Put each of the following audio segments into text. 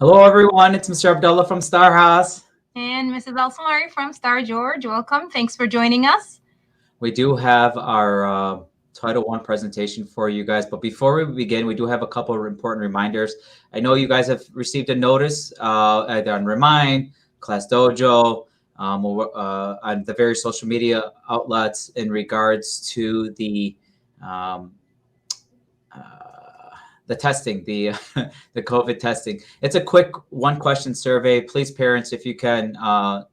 Hello, everyone. It's Mr. Abdallah from Star House. And Mrs. Alsamari from Star George. Welcome. Thanks for joining us. We do have our Title I presentation for you guys. But before we begin, we do have a couple of important reminders. I know you guys have received a notice either on Remind, Class Dojo, on the various social media outlets in regards to the testing, the COVID testing. It's a quick one-question survey. Please, parents, if you can,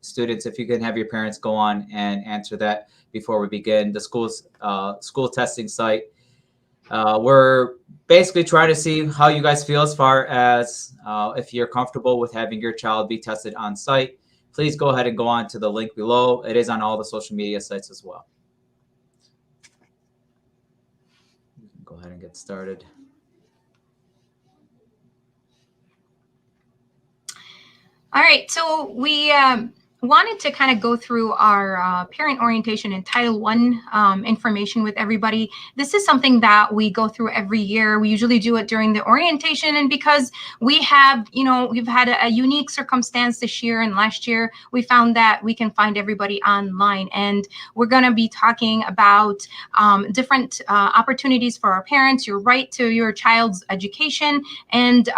students, if you can have your parents go on and answer that before we begin. The school testing site. We're basically trying to see how you guys feel as far as if you're comfortable with having your child be tested on site. Please go ahead and go on to the link below. It is on all the social media sites as well. Go ahead and get started. All right, so we wanted to kind of go through our parent orientation and Title I information with everybody. This is something that we go through every year. We usually do it during the orientation, and because we have, we've had a unique circumstance this year and last year, we found that we can find everybody online, and we're going to be talking about different opportunities for our parents, your right to your child's education, and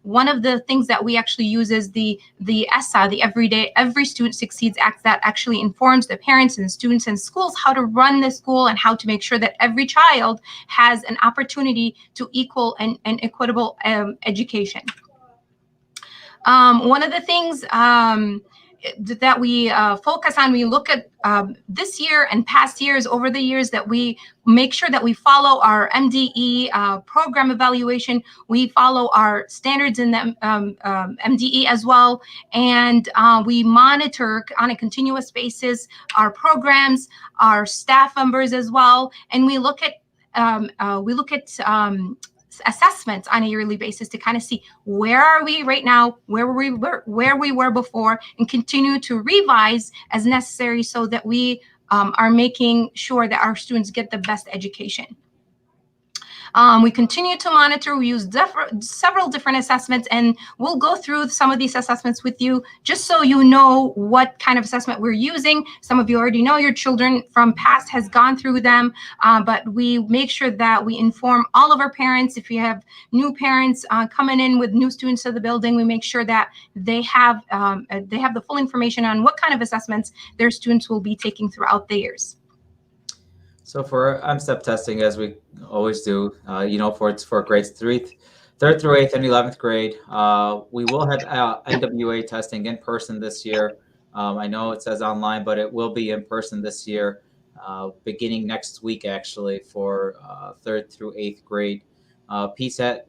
one of the things that we actually use is the ESSA, the Every Student Succeeds Act, that actually informs the parents and students and schools how to run the school and how to make sure that every child has an opportunity to equal and equitable education. One of the things that we focus on, we look at this year and past years, over the years, that we make sure that we follow our MDE program evaluation. We follow our standards in the MDE as well. And we monitor on a continuous basis our programs, our staff members as well. And we look at assessments on a yearly basis to kind of see where are we right now, where we were before, and continue to revise as necessary so that we are making sure that our students get the best education. We continue to monitor. We use several different assessments, and we'll go through some of these assessments with you just so you know what kind of assessment we're using. Some of you already know, your children from past has gone through them, but we make sure that we inform all of our parents. If you have new parents coming in with new students to the building, we make sure that they have the full information on what kind of assessments their students will be taking throughout the years. So for M-STEP testing, as we always do, for grades 3rd through 8th and 11th grade, we will have NWA testing in person this year. I know it says online, but it will be in person this year, beginning next week, actually, for 3rd through 8th grade. PSAT,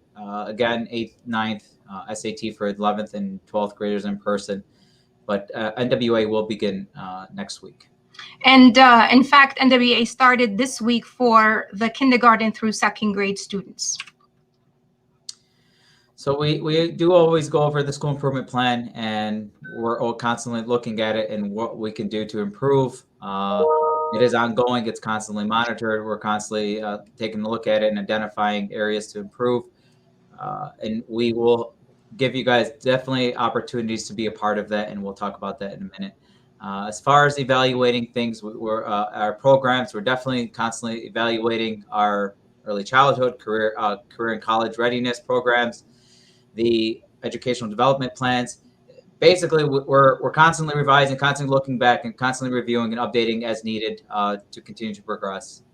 again, 8th, 9th, SAT for 11th and 12th graders in person, but NWA will begin next week. And in fact, NWA started this week for the kindergarten through 2nd grade students. So we do always go over the school improvement plan, and we're all constantly looking at it and what we can do to improve. It is ongoing. It's constantly monitored. We're constantly taking a look at it and identifying areas to improve. And we will give you guys definitely opportunities to be a part of that, and we'll talk about that in a minute. As far as evaluating things, our programs, we're definitely constantly evaluating our early childhood, career and college readiness programs, the educational development plans. Basically, we're constantly revising, constantly looking back, and constantly reviewing and updating as needed to continue to progress.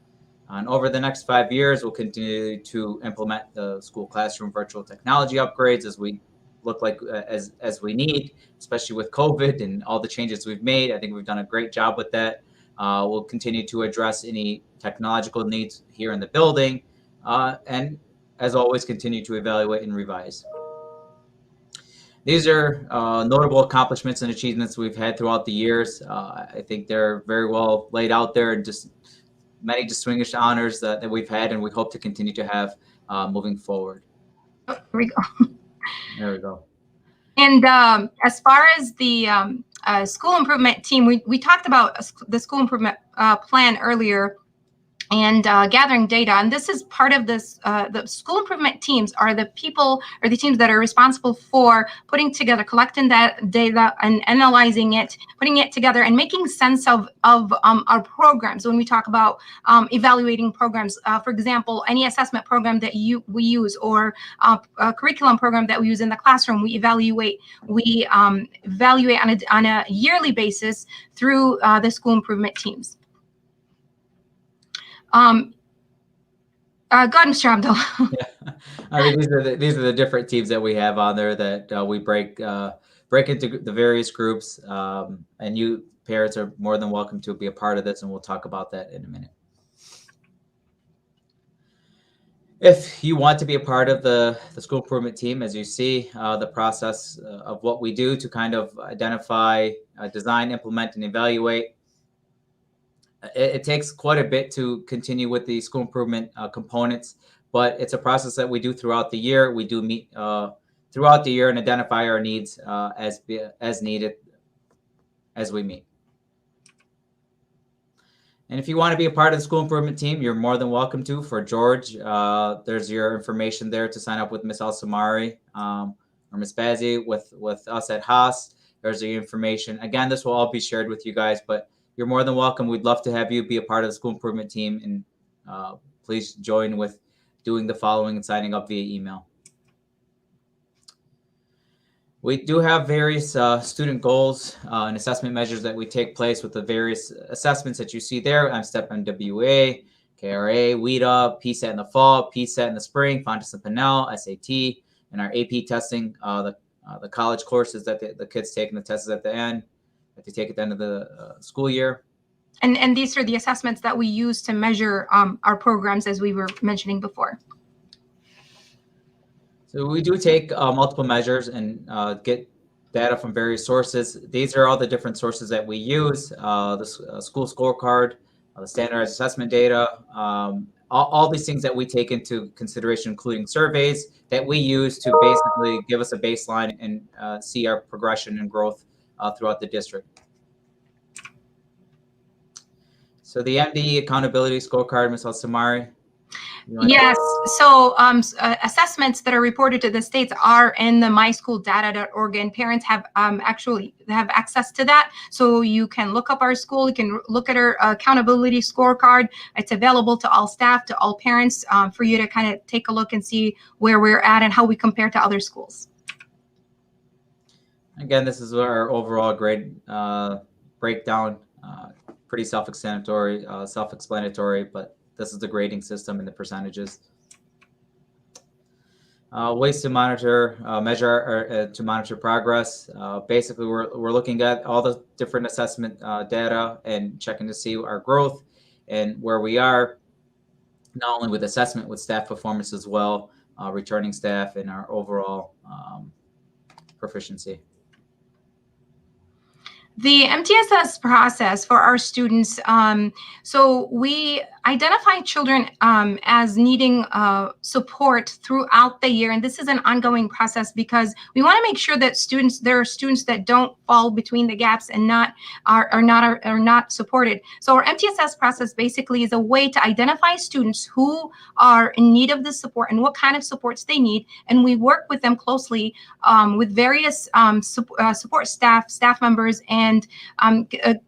And over the next 5 years, we'll continue to implement the school classroom virtual technology upgrades as we look like as we need, especially with COVID and all the changes we've made. I think we've done a great job with that. We'll continue to address any technological needs here in the building, and as always, continue to evaluate and revise. These are notable accomplishments and achievements we've had throughout the years. I think they're very well laid out there, and just many distinguished honors that we've had, and we hope to continue to have moving forward. There we go. There we go. And as far as the school improvement team, we talked about the school improvement plan earlier. and gathering data. And this is part of this. The school improvement teams are the people or the teams that are responsible for putting together, collecting that data and analyzing it, putting it together and making sense of our programs. When we talk about evaluating programs, for example, any assessment program that we use, or a curriculum program that we use in the classroom, we evaluate on a yearly basis through the school improvement teams. Go ahead, Mr. Abdallah. Yeah. I mean, these are the different teams that we have on there that we break into the various groups, and you parents are more than welcome to be a part of this, and we'll talk about that in a minute. If you want to be a part of the school improvement team, as you see, the process of what we do to kind of identify, design, implement, and evaluate, it takes quite a bit to continue with the school improvement components, but it's a process that we do throughout the year. We do meet throughout the year and identify our needs as needed as we meet. And if you want to be a part of the school improvement team, you're more than welcome to. For George, there's your information there to sign up with Ms. Alsamari or Ms. Bazzi. With us at Haas, there's the information. Again, this will all be shared with you guys, but you're more than welcome. We'd love to have you be a part of the school improvement team, and please join with doing the following and signing up via email. We do have various student goals and assessment measures that we take place with the various assessments that you see there. STEP MWA, KRA, WEDA, PSAT in the fall, PSAT in the spring, Fontes and Pinnell, SAT, and our AP testing, the college courses that the kids take, and the tests at the end that they take at the end of the school year. And these are the assessments that we use to measure our programs, as we were mentioning before. So we do take multiple measures and get data from various sources. These are all the different sources that we use: the school scorecard, the standardized assessment data, all these things that we take into consideration, including surveys that we use to basically give us a baseline and see our progression and growth throughout the district. So the MDE accountability scorecard, Ms. Alsamari. Yes. So assessments that are reported to the states are in the myschool.data.org, and parents have actually have access to that. So you can look up our school. You can look at our accountability scorecard. It's available to all staff, to all parents, for you to kind of take a look and see where we're at and how we compare to other schools. Again, this is our overall grade breakdown. Pretty self-explanatory, but this is the grading system and the percentages. Ways to monitor, measure, to monitor progress. Basically, we're looking at all the different assessment data and checking to see our growth and where we are, not only with assessment, with staff performance as well, returning staff, and our overall proficiency. The MTSS process for our students, so we identify children as needing support throughout the year, and this is an ongoing process because we want to make sure that there are students that don't fall between the gaps and are not supported. So our MTSS process basically is a way to identify students who are in need of the support and what kind of supports they need, and we work with them closely with various support staff members, and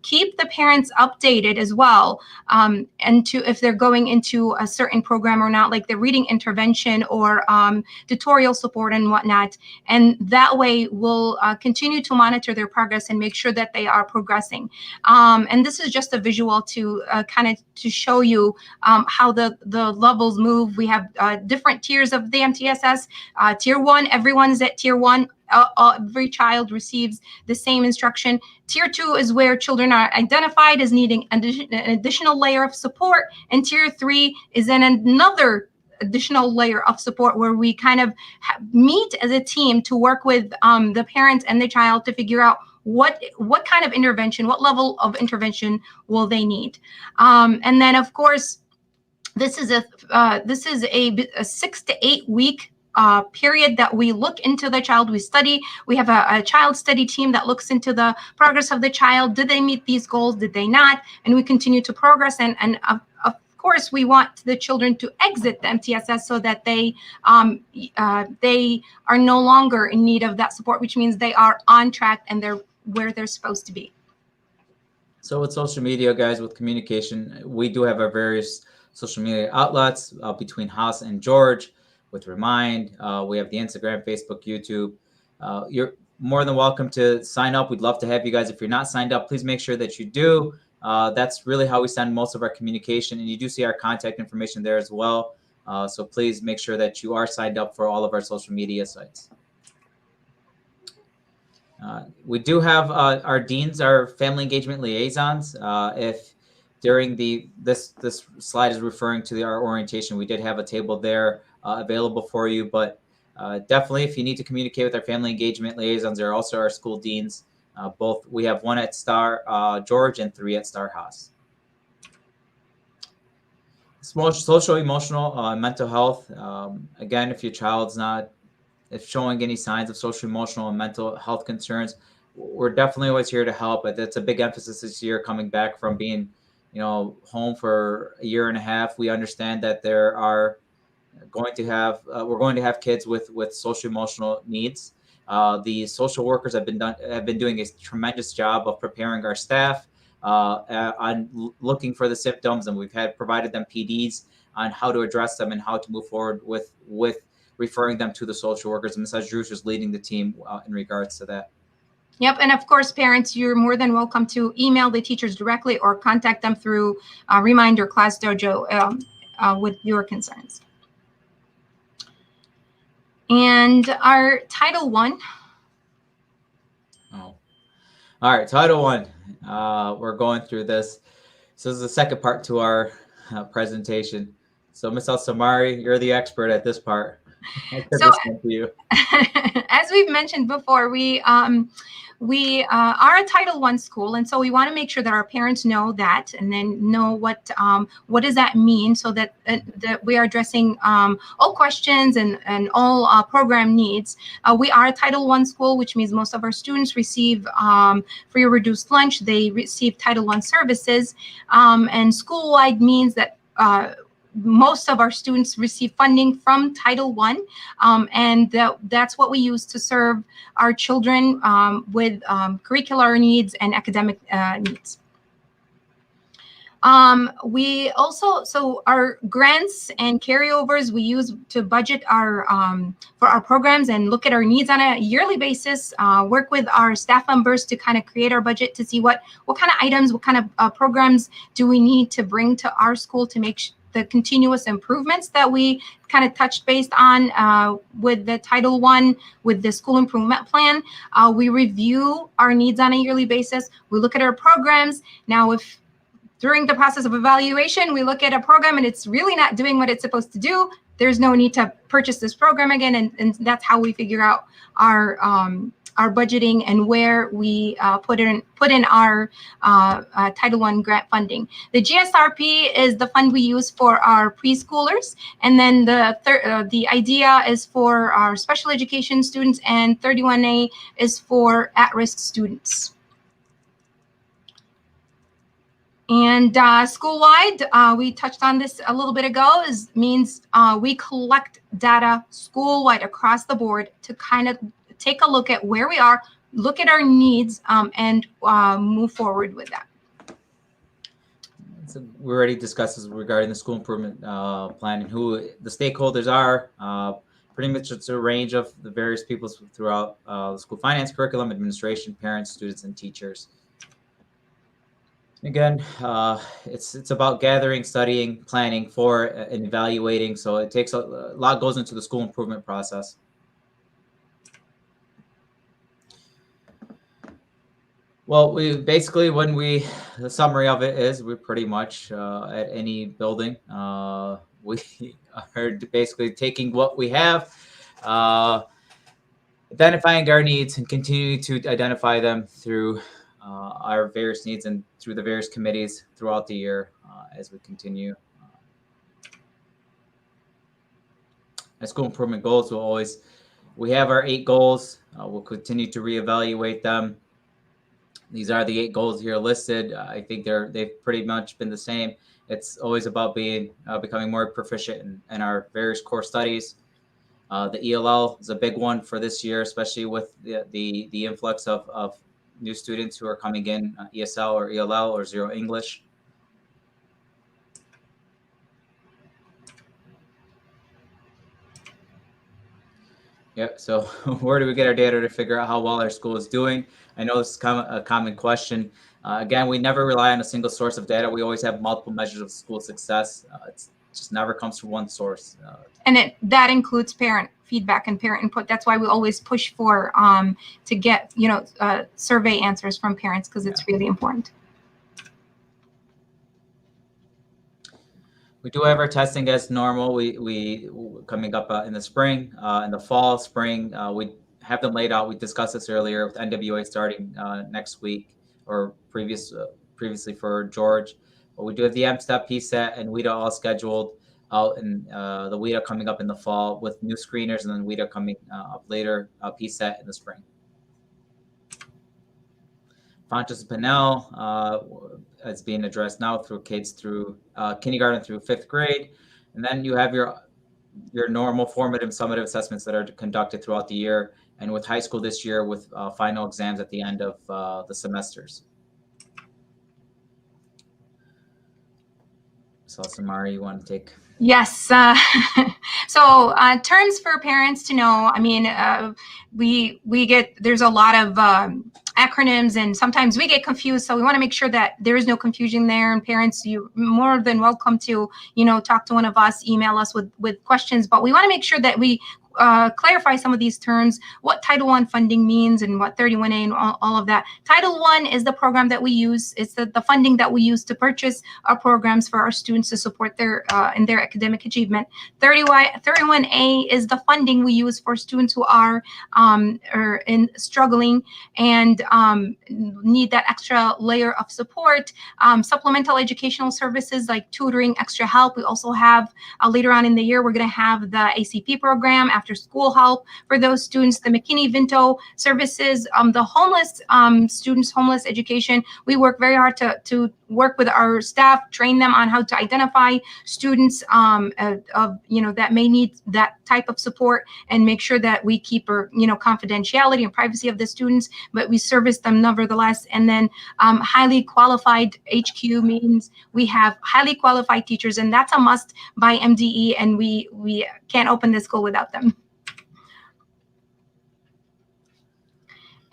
keep the parents updated as well, and if they're going into a certain program or not, like the reading intervention or tutorial support and whatnot. And that way we'll continue to monitor their progress and make sure that they are progressing. And this is just a visual to kind of to show you how the levels move. We have different tiers of the MTSS. Tier 1, everyone's at tier 1. Every child receives the same instruction. Tier 2 is where children are identified as needing an additional layer of support. And Tier 3 is in another additional layer of support where we kind of meet as a team to work with the parents and the child to figure out what kind of intervention, what level of intervention will they need. And then, of course, this is a 6 to 8 week period that we look into the child. We study. We have a child study team that looks into the progress of the child. Did they meet these goals? Did they not? And we continue to progress. And of course, we want the children to exit the MTSS so that they are no longer in need of that support, which means they are on track and they're where they're supposed to be. So with social media, guys, with communication, we do have our various social media outlets between Haas and George. With Remind, we have the Instagram, Facebook, YouTube. You're more than welcome to sign up. We'd love to have you guys. If you're not signed up, please make sure that you do. That's really how we send most of our communication, and you do see our contact information there as well. So please make sure that you are signed up for all of our social media sites. We do have our deans, our family engagement liaisons. If during this slide is referring to our orientation, we did have a table there available for you, but definitely if you need to communicate with our family engagement liaisons, there are also our school deans. Both we have 1 at Star George and 3 at Star Haas. Social, emotional, mental health. Again, if your child's not showing any signs of social, emotional, and mental health concerns, we're definitely always here to help. But that's a big emphasis this year, coming back from being, home for a year and a half. We understand that there are we're going to have kids with social emotional needs. The social workers have been doing a tremendous job of preparing our staff on looking for the symptoms, and we've provided them PDs on how to address them and how to move forward with referring them to the social workers. And Ms. Drews is leading the team in regards to that. Yep. And of course, parents, you're more than welcome to email the teachers directly or contact them through Remind or Class Dojo with your concerns. And our Title I. Oh, all right. Title I. We're going through this. So this is the second part to our presentation. So Ms. Alsamari, you're the expert at this part. So, to you. As we've mentioned before, we are a Title I school, and so we want to make sure that our parents know that, and then know what does that mean, so that we are addressing all questions and all program needs. We are a Title I school, which means most of our students receive free or reduced lunch. They receive Title I services, and school-wide means that most of our students receive funding from Title I, and that's what we use to serve our children with curricular needs and academic needs. We also, so our grants and carryovers we use to budget our for our programs and look at our needs on a yearly basis, work with our staff members to kind of create our budget to see what kind of items, what kind of programs do we need to bring to our school to make the continuous improvements that we kind of touched based on with the Title I, with the school improvement plan. We review our needs on a yearly basis. We look at our programs. Now, if during the process of evaluation, we look at a program and it's really not doing what it's supposed to do, there's no need to purchase this program again. And that's how we figure out our budgeting and where we put in our Title I grant funding. The GSRP is the fund we use for our preschoolers, and then the IDEA is for our special education students, and 31A is for at-risk students. And school-wide, we touched on this a little bit ago, means we collect data school-wide across the board to kind of take a look at where we are, look at our needs, and move forward with that. So we already discussed this regarding the school improvement plan and who the stakeholders are. Pretty much it's a range of the various people throughout the school finance, curriculum, administration, parents, students, and teachers. Again, it's about gathering, studying, planning for, and evaluating. So it takes a lot goes into the school improvement process. Well, we basically, the summary of it is we pretty much at any building, we are basically taking what we have, identifying our needs and continuing to identify them through our various needs and through the various committees throughout the year as we continue. Our school improvement goals we have our 8 goals. We'll continue to reevaluate them. These are the 8 goals here listed. I think they've pretty much been the same. It's always about becoming more proficient in our various core studies. The ELL is a big one for this year, especially with the influx of new students who are coming in, ESL or ELL or Zero English. Yep. So where do we get our data to figure out how well our school is doing? I know this is a common question. Again, we never rely on a single source of data. We always have multiple measures of school success. It just never comes from one source. And that includes parent feedback and parent input. That's why we always push for to get survey answers from parents, because it's really important. We do have our testing as normal. We coming up in the spring, in the fall, spring. We have them laid out. We discussed this earlier with NWA starting next week, or previously for George. But we do have the MSTEP, PSET, and WIDA all scheduled out, and the WIDA coming up in the fall with new screeners, and then WIDA coming up later, PSET in the spring. Fontes Pinnell is being addressed now through kids through kindergarten through 5th grade. And then you have your normal formative summative assessments that are conducted throughout the year, and with high school this year with final exams at the end of the semesters. So Samari, you want to take? Yes. So terms for parents to know. I mean, there's a lot of acronyms, and sometimes we get confused. So we want to make sure that there is no confusion there. And parents, you're more than welcome to, talk to one of us, email us with questions. But we want to make sure that we clarify some of these terms, what Title I funding means and what 31A and all of that. Title I is the program that we use. It's the funding that we use to purchase our programs for our students to support their in their academic achievement. 31A is the funding we use for students who are struggling and need that extra layer of support. Supplemental educational services like tutoring, extra help. We also have later on in the year, we're going to have the ACP program, after school help for those students, the McKinney-Vento services, the homeless students, homeless education. We work very hard to work with our staff, train them on how to identify students that may need that type of support, and make sure that we keep confidentiality and privacy of the students, but we service them nevertheless. And then highly qualified HQ means we have highly qualified teachers, and that's a must by MDE, and we can't open this school without them.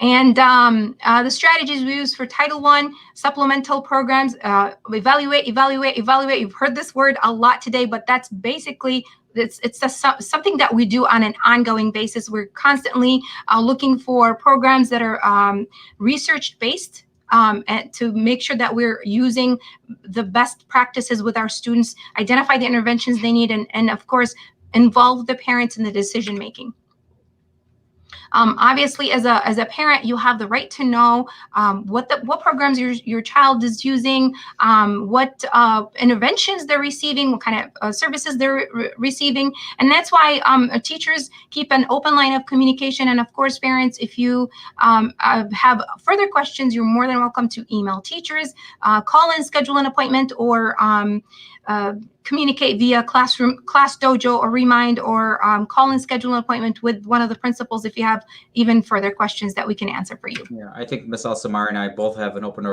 And the strategies we use for Title I, supplemental programs, evaluate. You've heard this word a lot today, but that's basically, it's something that we do on an ongoing basis. We're constantly looking for programs that are research-based, and to make sure that we're using the best practices with our students, identify the interventions they need, and of course, involve the parents in the decision-making. Obviously, as a parent, you have the right to know what programs your child is using, what interventions they're receiving, what kind of services they're receiving, and that's why teachers keep an open line of communication. And of course, parents, if you have further questions, you're more than welcome to email teachers, call and schedule an appointment, or communicate via Class Dojo or Remind, or call and schedule an appointment with one of the principals if you have even further questions that we can answer for you. Yeah, I think Ms. Alsamari and I both have an open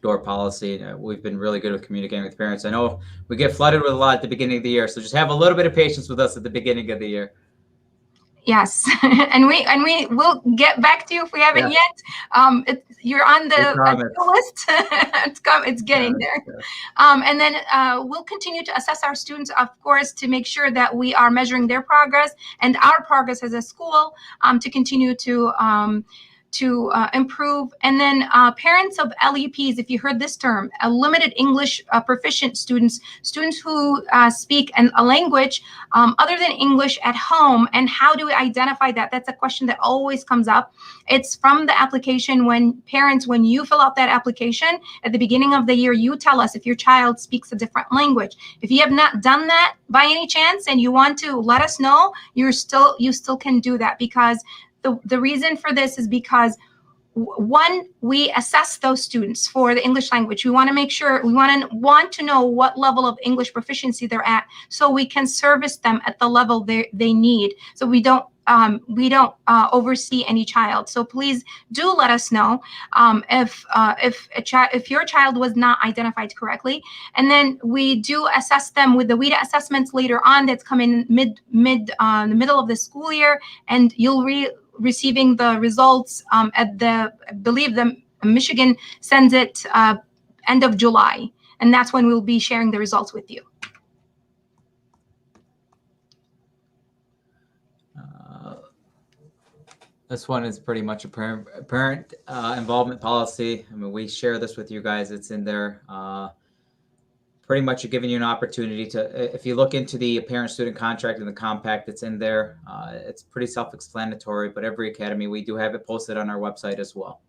door policy. We've been really good with communicating with parents. I know we get flooded with a lot at the beginning of the year, so just have a little bit of patience with us at the beginning of the year. Yes, and we will get back to you if we haven't yet. You're on the list. It's getting there. And then we'll continue to assess our students, of course, to make sure that we are measuring their progress and our progress as a school, to continue to improve. And then parents of LEPs, if you heard this term, limited English proficient students who speak a language other than English at home. And how do we identify that? That's a question that always comes up. It's from the application. When you fill out that application at the beginning of the year, you tell us if your child speaks a different language. If you have not done that by any chance and you want to let us know, you still can do that, because the reason for this is because one, we assess those students for the English language. We want to make sure, we want to know what level of English proficiency they're at, so we can service them at the level they need. So we don't oversee any child. So please do let us know if your child was not identified correctly, and then we do assess them with the WIDA assessments later on. That's coming the middle of the school year, and you'll receiving the results at the, I believe the Michigan sends it end of July, and that's when we'll be sharing the results with you. This one is pretty much a parent involvement policy. I mean, we share this with you guys. It's in there. Pretty much giving you an opportunity to, if you look into the parent-student contract and the compact, it's in there. It's pretty self-explanatory, but every academy, we do have it posted on our website as well.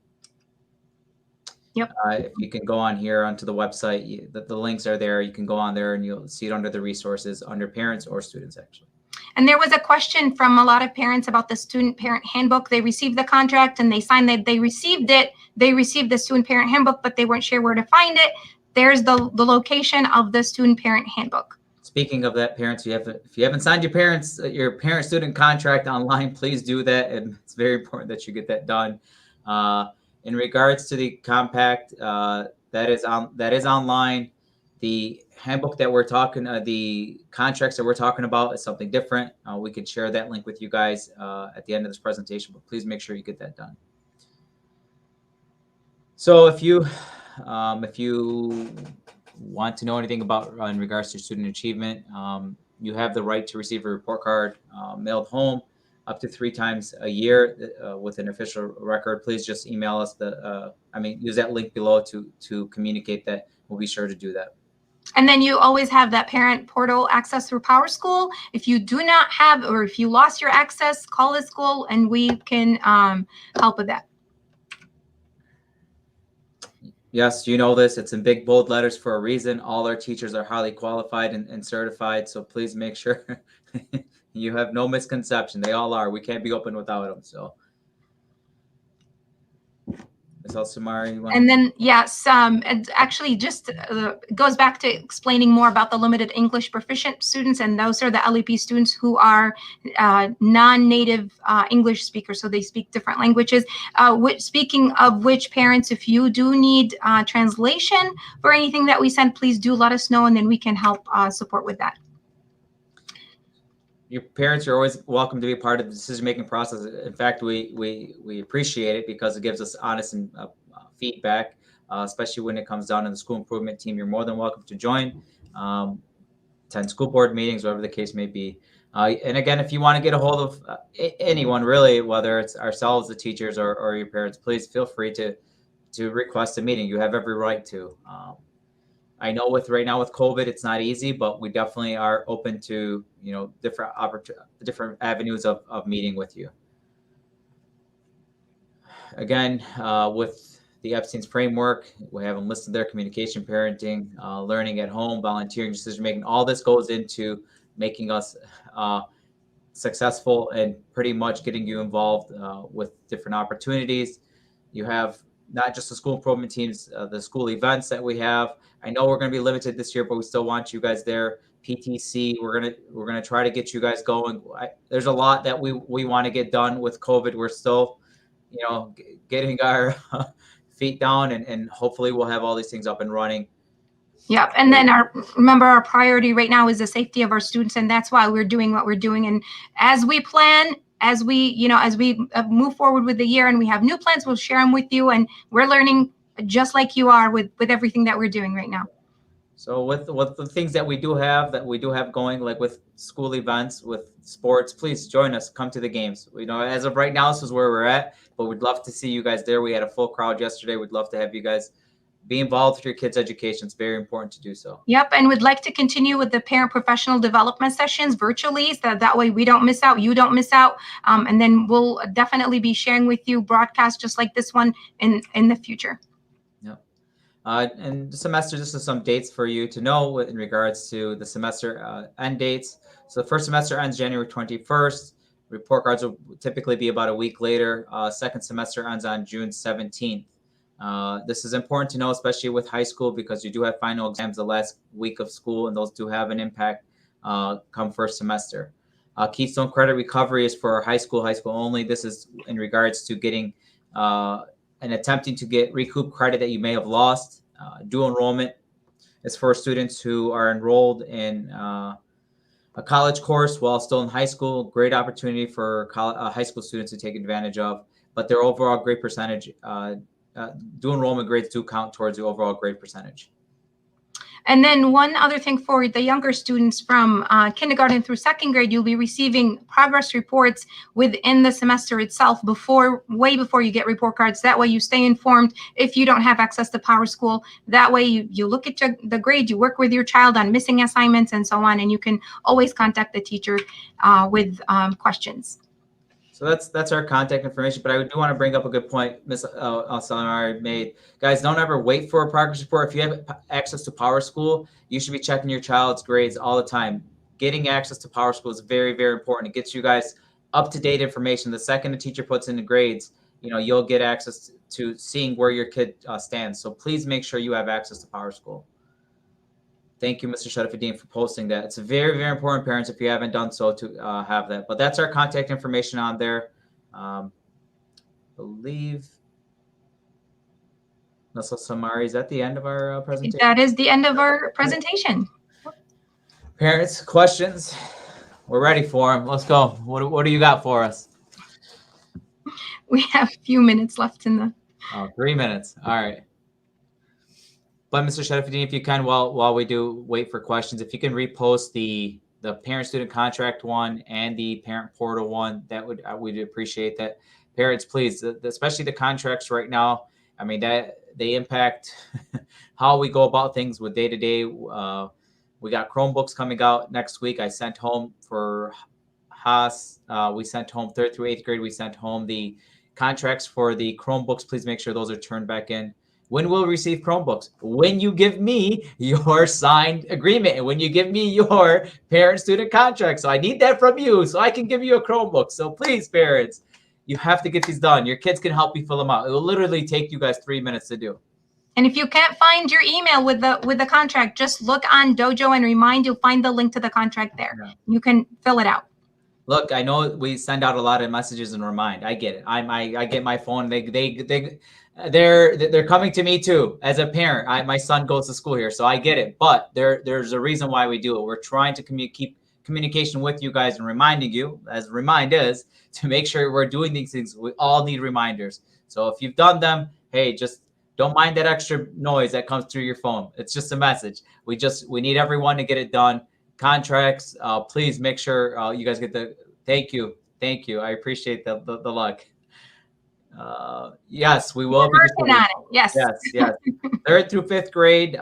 Yep. If you can go on here onto the website, the links are there. You can go on there and you'll see it under the resources, under parents or students, actually. And there was a question from a lot of parents about the student parent handbook. They received the contract and they signed that they received it. They received the student parent handbook, but they weren't sure where to find it. There's the location of the student parent handbook. Speaking of that, parents, if you haven't signed your parent student contract online, please do that. And it's very important that you get that done. In regards to the compact, that is online. The handbook that we're talking, the contracts that we're talking about is something different. We can share that link with you guys at the end of this presentation, but please make sure you get that done. So if you want to know anything about in regards to student achievement, you have the right to receive a report card mailed home up to 3 times a year with an official record. Please just email us use that link below to communicate that. We'll be sure to do that. And then you always have that parent portal access through PowerSchool. If you do not have, or if you lost your access, call the school and we can help with that. Yes, you know this. It's in big, bold letters for a reason. All our teachers are highly qualified and certified. So please make sure you have no misconception. They all are. We can't be open without them. So, Ms. Alsamari, and then yes, it actually just goes back to explaining more about the limited English proficient students, and those are the LEP students who are non-native English speakers, so they speak different languages. Speaking of which, parents, if you do need translation for anything that we send, please do let us know, and then we can help support with that. Your parents are always welcome to be a part of the decision-making process. In fact, we appreciate it because it gives us honest and feedback, especially when it comes down to the school improvement team. You're more than welcome to join, attend school board meetings, whatever the case may be. And again, if you want to get a hold of anyone, really, whether it's ourselves, the teachers, or your parents, please feel free to request a meeting. You have every right to. I know right now with COVID, it's not easy, but we definitely are open to, different avenues of meeting with you. Again, with the Epstein's framework, we have them listed there: communication, parenting, learning at home, volunteering, decision making. All this goes into making us successful and pretty much getting you involved with different opportunities. You have not just the school improvement teams, the school events that we have. I know we're going to be limited this year, but we still want you guys there. PTC, we're gonna try to get you guys going. There's a lot that we want to get done with COVID. We're still, getting our feet down, and hopefully we'll have all these things up and running. Yep. And then remember our priority right now is the safety of our students, and that's why we're doing what we're doing. And as we plan, as we move forward with the year and we have new plans, we'll share them with you. And we're learning just like you are with everything that we're doing right now. So with the things that we do have going, like with school events, with sports, please join us. Come to the games. As of right now, this is where we're at, but we'd love to see you guys there. We had a full crowd yesterday. We'd love to have you guys be involved with your kids' education. It's very important to do so. Yep, and we'd like to continue with the parent professional development sessions virtually, so that way we don't miss out, you don't miss out, and then we'll definitely be sharing with you broadcasts just like this one in the future. Yep. And the semester, just some dates for you to know in regards to the semester end dates. So the first semester ends January 21st. Report cards will typically be about a week later. Second semester ends on June 17th. This is important to know, especially with high school, because you do have final exams the last week of school, and those do have an impact come first semester. Keystone Credit Recovery is for high school only. This is in regards to getting and attempting to recoup credit that you may have lost. Dual enrollment is for students who are enrolled in a college course while still in high school. Great opportunity for high school students to take advantage of, but their overall grade percentage, dual enrollment grades do count towards the overall grade percentage. And then one other thing for the younger students from kindergarten through second grade, you'll be receiving progress reports within the semester itself way before you get report cards. That way you stay informed if you don't have access to PowerSchool. That way you look at the grade, you work with your child on missing assignments and so on, and you can always contact the teacher with questions. So that's our contact information, but I do want to bring up a good point Ms. Alsamari made. Guys, don't ever wait for a progress report. If you have access to PowerSchool, you should be checking your child's grades all the time. Getting access to PowerSchool is very, very important. It gets you guys up-to-date information. The second the teacher puts in the grades, you'll get access to seeing where your kid stands. So please make sure you have access to PowerSchool. Thank you, Mr. Sharafuddin, for posting that. It's very, very important, parents, if you haven't done so, to have that. But that's our contact information on there. Believe Ms. Samari, is that the end of our presentation? That is the end of our presentation. Parents, questions? We're ready for them. Let's go. What do you got for us? We have a few minutes left in the... 3 minutes. All right. But Mr. Sharafuddin, if you can, while we do wait for questions, if you can repost the parent-student contract one and the parent portal one, we'd appreciate that. Parents, please, especially the contracts right now. I mean, that they impact how we go about things with day-to-day. We got Chromebooks coming out next week. I sent home for Haas. We sent home 3rd through 8th grade. We sent home the contracts for the Chromebooks. Please make sure those are turned back in. When we'll receive Chromebooks? When you give me your signed agreement and when you give me your parent-student contract. So I need that from you so I can give you a Chromebook. So please, parents, you have to get these done. Your kids can help you fill them out. It will literally take you guys 3 minutes to do. And if you can't find your email with the contract, just look on Dojo and Remind. You'll find the link to the contract there. Yeah. You can fill it out. Look, I know we send out a lot of messages and Remind. I get it. I get my phone. They're coming to me too as a parent. My son goes to school here, so I get it. But there's a reason why we do it. We're trying to keep communication with you guys and reminding you, as Remind is, to make sure we're doing these things. We all need reminders. So if you've done them, hey, just don't mind that extra noise that comes through your phone. It's just a message. We need everyone to get it done. Contracts, please make sure you guys get the. Thank you. I appreciate the luck. Yes, we will be working on it. Yes. 3rd through 5th grade.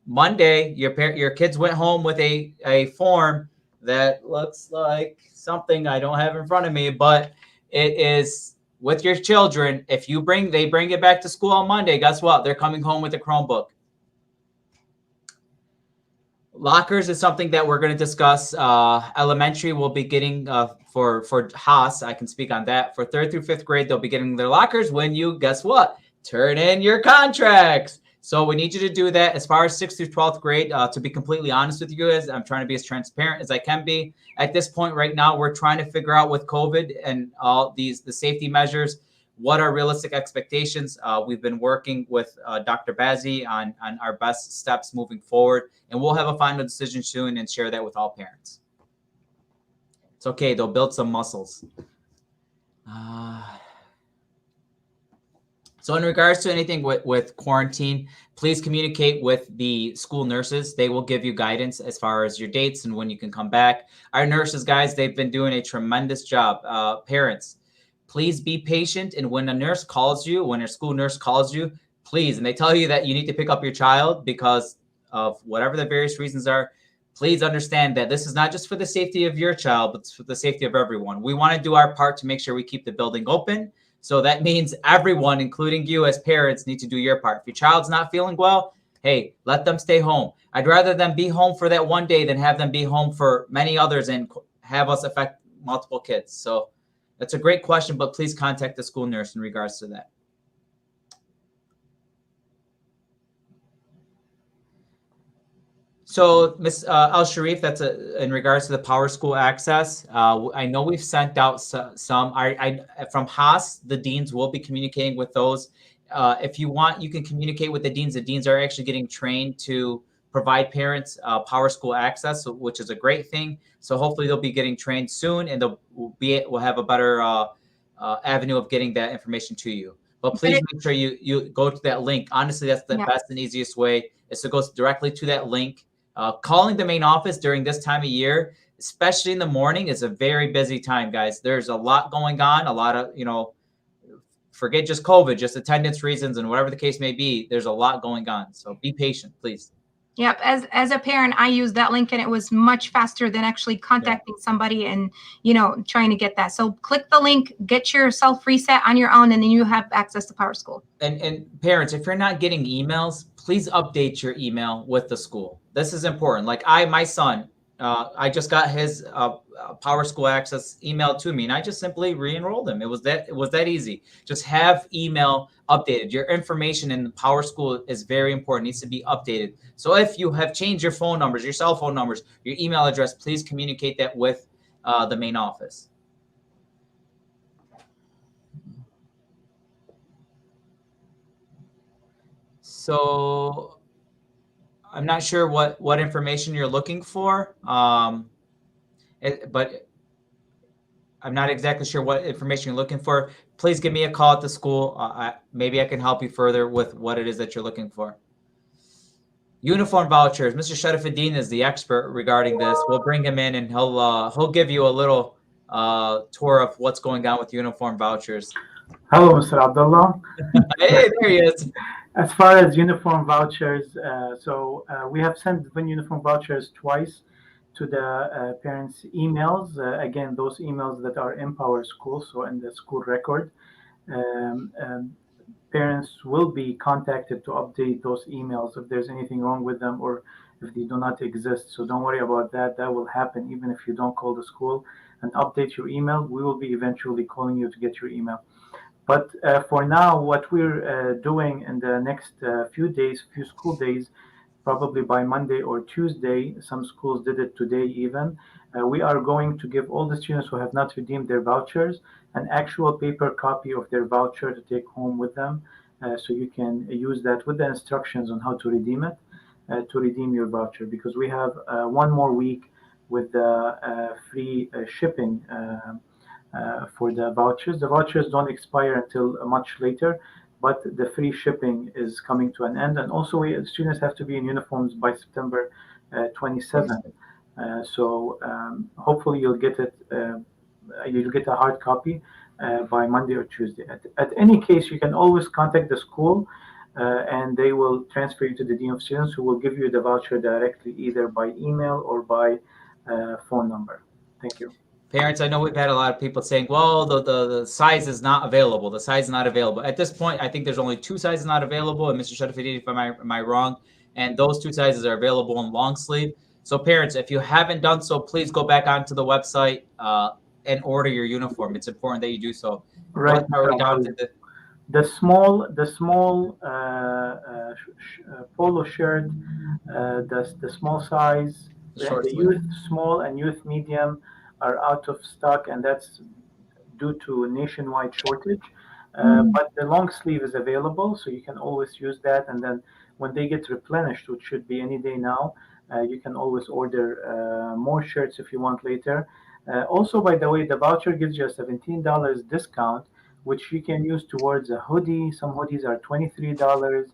Monday, your kids went home with a form that looks like something I don't have in front of me, but it is with your children. If they bring it back to school on Monday, guess what? They're coming home with a Chromebook. Lockers is something that we're going to discuss. Elementary will be getting for Haas. I can speak on that. For 3rd through 5th grade, they'll be getting their lockers when you, guess what? Turn in your contracts. So we need you to do that. As far as 6th through 12th grade, to be completely honest with you guys, I'm trying to be as transparent as I can be. At this point right now, we're trying to figure out with COVID and all the safety measures, what are realistic expectations. We've been working with Dr. Bazzi on our best steps moving forward, and we'll have a final decision soon and share that with all parents. It's okay. They'll build some muscles. So in regards to anything with quarantine, please communicate with the school nurses. They will give you guidance as far as your dates and when you can come back. Our nurses, guys, they've been doing a tremendous job. Parents, please be patient. And when a nurse calls you, when a school nurse calls you, please, and they tell you that you need to pick up your child because of whatever the various reasons are, please understand that this is not just for the safety of your child, but for the safety of everyone. We want to do our part to make sure we keep the building open. So that means everyone, including you as parents, need to do your part. If your child's not feeling well, hey, let them stay home. I'd rather them be home for that one day than have them be home for many others and have us multiple kids. So that's a great question, but please contact the school nurse in regards to that. So, Ms. Al Sharif, that's in regards to the Power School access. I know we've sent out some. From Haas, the deans will be communicating with those. If you want, you can communicate with the deans. The deans are actually getting trained to provide parents Power School access, which is a great thing. So hopefully they'll be getting trained soon, and we'll have a better avenue of getting that information to you. But please make sure you go to that link. Honestly, that's the best and easiest way, is to go directly to that link. Calling the main office during this time of year, especially in the morning, is a very busy time, guys. There's a lot going on, a lot of, forget just COVID, just attendance reasons and whatever the case may be. There's a lot going on. So be patient, please. Yep. As a parent, I used that link and it was much faster than actually contacting somebody and, trying to get that. So click the link, get yourself reset on your own, and then you have access to Power School. And parents, if you're not getting emails, please update your email with the school. This is important. Like my son, I just got his Power School access emailed to me, and I just simply re-enrolled him. It was that easy. Just have email updated. Your information in the Power School is very important. It needs to be updated. So if you have changed your phone numbers, your cell phone numbers, your email address, please communicate that with the main office. So I'm not sure what information you're looking for, but I'm not exactly sure what information you're looking for. Please give me a call at the school. Maybe I can help you further with what it is that you're looking for. Uniform vouchers. Mr. Sharafuddin is the expert regarding this. We'll bring him in, and he'll give you a little tour of what's going on with uniform vouchers. Hello, Mr. Abdallah. Hey, there he is. As far as uniform vouchers, we have sent uniform vouchers twice to the parents' emails. Again, those emails that are in Power School, so in the school record. Parents will be contacted to update those emails if there's anything wrong with them or if they do not exist. So don't worry about that. That will happen even if you don't call the school and update your email. We will be eventually calling you to get your email. But for now, what we're doing in the next few school days, probably by Monday or Tuesday, some schools did it today even, we are going to give all the students who have not redeemed their vouchers an actual paper copy of their voucher to take home with them. So you can use that with the instructions on how to redeem it, to redeem your voucher, because we have one more week with the free shipping for the vouchers. The vouchers don't expire until much later, but the free shipping is coming to an end. And also, students have to be in uniforms by September 27th. So hopefully you'll get it. You'll get a hard copy by Monday or Tuesday. At any case, you can always contact the school, and they will transfer you to the Dean of Students, who will give you the voucher directly, either by email or by phone number. Thank you. Parents, I know we've had a lot of people saying, well, the size is not available. The size is not available. At this point, I think there's only 2 sizes not available. And Mr. Sharafuddin, am I wrong? And those 2 sizes are available in long sleeve. So parents, if you haven't done so, please go back onto the website and order your uniform. It's important that you do so. Right. The small polo shirt, the small size, the youth small and youth medium are out of stock, and that's due to nationwide shortage. But the long sleeve is available, so you can always use that. And then when they get replenished, which should be any day now, you can always order more shirts if you want later. Also, by the way, the voucher gives you a $17 discount, which you can use towards a hoodie. Some hoodies are $23.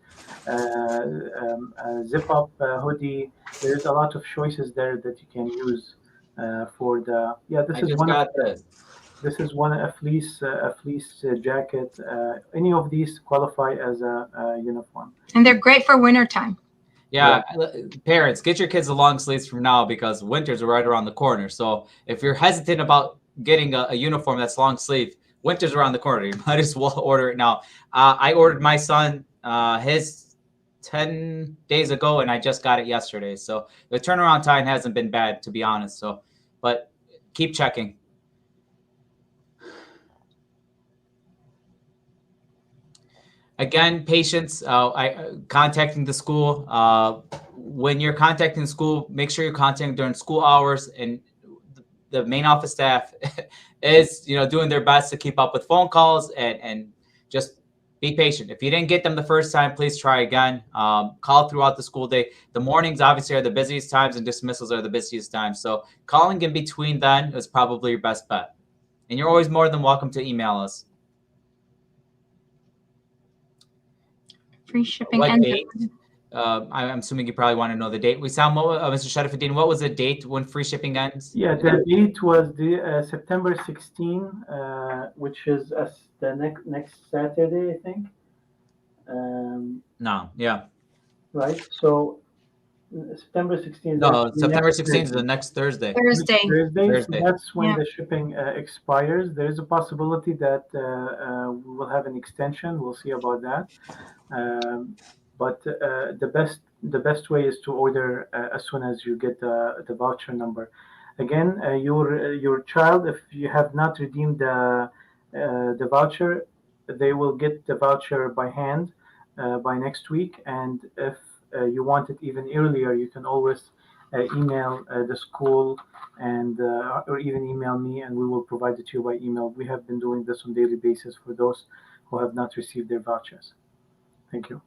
A zip-up hoodie. There's a lot of choices there that you can use. For the this is one a fleece jacket. Any of these qualify as a uniform, and they're great for wintertime. Yeah, parents, get your kids the long sleeves from now, because winter's right around the corner. So if you're hesitant about getting a uniform that's long sleeve, winter's around the corner. You might as well order it now. I ordered my son his 10 days ago, and I just got it yesterday. So the turnaround time hasn't been bad, to be honest. So, but keep checking. Again, patience, contacting the school. When you're contacting the school, make sure you're contacting during school hours, and the main office staff is, doing their best to keep up with phone calls, and just be patient. If you didn't get them the first time, please try again. Call throughout the school day. The mornings obviously are the busiest times, and dismissals are the busiest times. So calling in between then is probably your best bet. And you're always more than welcome to email us. Free shipping. What date? I'm assuming you probably want to know the date. Mr. Sharafuddin, what was the date when free shipping ends? Yeah, the date was the September 16, which is the next Saturday, I think. No, yeah. Right. So September 16th. No, September 16th is the next Thursday. Thursday. So that's when Yeah. the shipping expires. There is a possibility that we will have an extension. We'll see about that. But the best way is to order as soon as you get the voucher number. Again, your child, if you have not redeemed the voucher, they will get the voucher by hand by next week. And if you want it even earlier, you can always email the school and or even email me, and we will provide it to you by email. We have been doing this on a daily basis for those who have not received their vouchers. Thank you.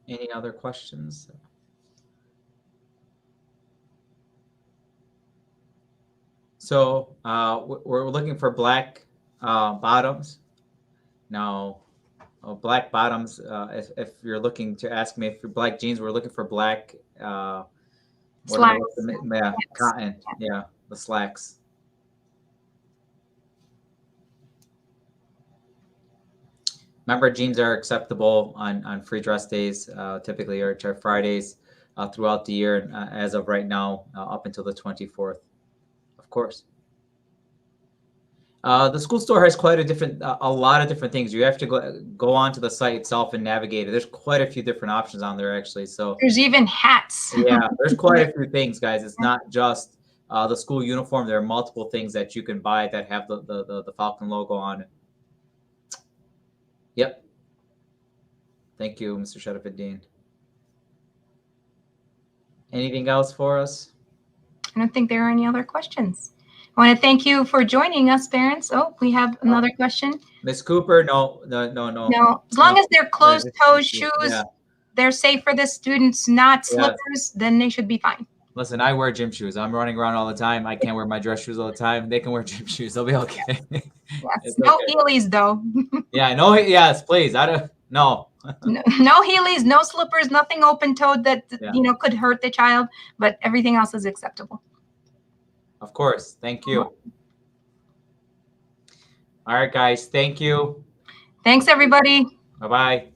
Any other questions? So we're looking for black bottoms. Now, black bottoms, if you're looking to ask me if you're black jeans, we're looking for black Slacks. Cotton. Yeah, the slacks. Remember, jeans are acceptable on free dress days, typically, or Fridays throughout the year, as of right now, up until the 24th, of course. The school store has quite a lot of different things. You have to go onto the site itself and navigate it. There's quite a few different options on there, actually. So there's even hats. Yeah, there's quite a few things, guys. It's not just the school uniform. There are multiple things that you can buy that have the Falcon logo on it. Yep. Thank you, Mr. Sharafuddin. Anything else for us? I don't think there are any other questions. I want to thank you for joining us, parents. Oh, we have another question. Miss Cooper, no. No, as long as they're closed-toed shoes, they're safe for the students, not slippers, then they should be fine. Listen, I wear gym shoes. I'm running around all the time. I can't wear my dress shoes all the time. They can wear gym shoes. They'll be okay. Yes. No Heelys, though. Yeah, no. Yes, please. No. No Heelys, no slippers, nothing open-toed that could hurt the child, but everything else is acceptable. Of course. Thank you. All right, guys. Thank you. Thanks, everybody. Bye-bye.